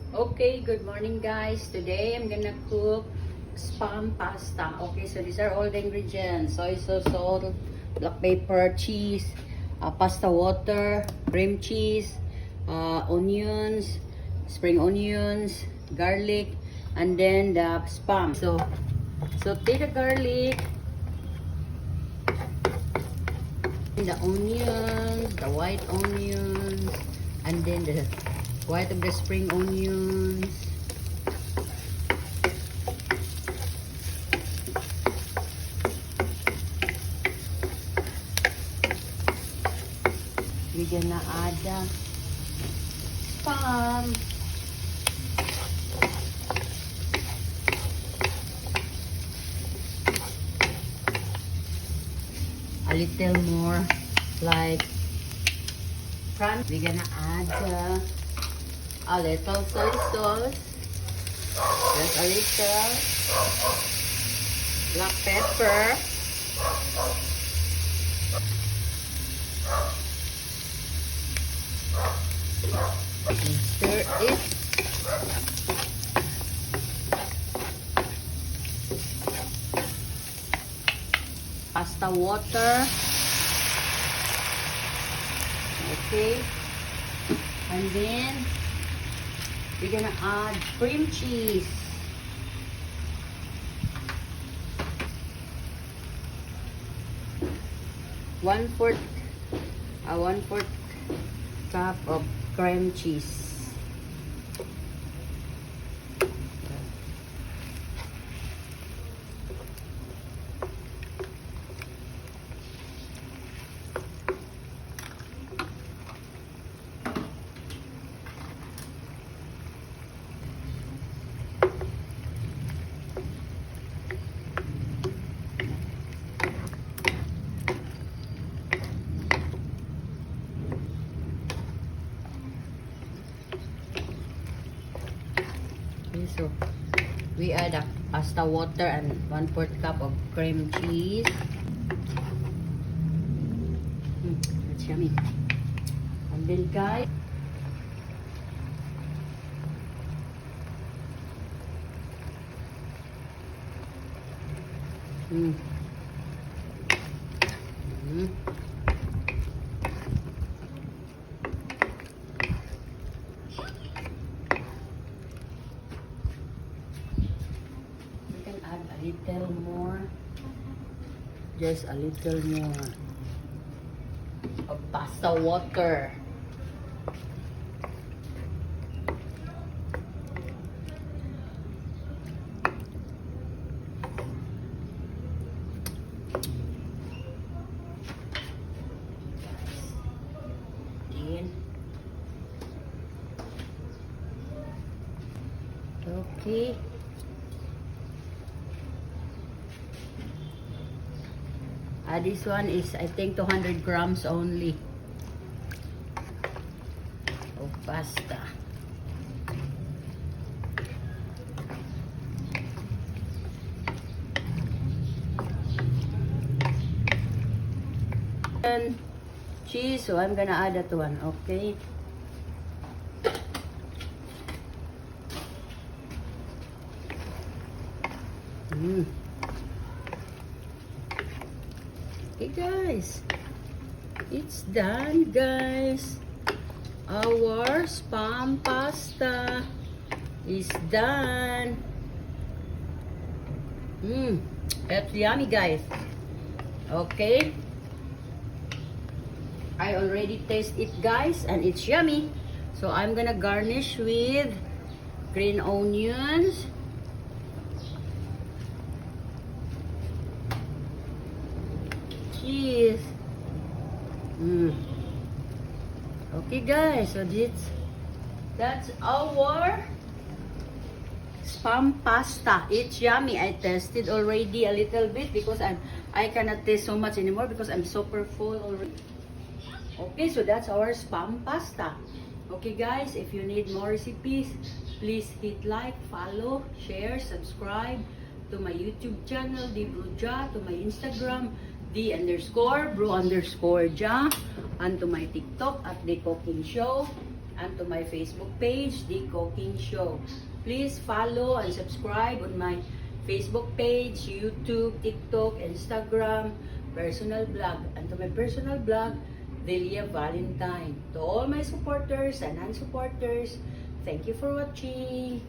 Okay, good morning guys. Today I'm gonna cook spam pasta. Okay, so these are all the ingredients. Soy sauce, salt, black pepper, cheese, pasta water, cream cheese, onions, spring onions, garlic, and then the spam. So take the garlic, the onions, the white onions, and then the white of the spring onions. We're gonna add the spam. A little more like crunch. We're gonna add a little soy sauce. Just a little black pepper. Stir it. Pasta water. Okay. And then we're gonna add cream cheese. One-fourth cup of cream cheese. So we add a pasta water and 1/4 cup of cream cheese. That's yummy. And then guys, add a little more, just a little more of pasta water. Then, okay. This one is, I think, 200 grams only of pasta. And cheese, so I'm gonna add that one, okay? Okay guys, it's done guys. Our spam pasta is done. That's yummy guys. Okay, I already taste it guys and it's yummy. So I'm gonna garnish with green onions, cheese. Okay guys, so that's our spam pasta. It's yummy. I tested already a little bit because I cannot taste so much anymore because I'm super full already. Okay, so that's our spam pasta. Okay guys, if you need more recipes, please hit like, follow, share, subscribe to my YouTube channel, D Bro Ja, to my Instagram, D_Bro_Ja, and to my TikTok at The Cooking Show. and to my Facebook page, The Cooking Show. Please follow and subscribe on my Facebook page, YouTube, TikTok, Instagram, personal blog, and to my personal blog, Delia Valentine. To all my supporters and non-supporters, thank you for watching.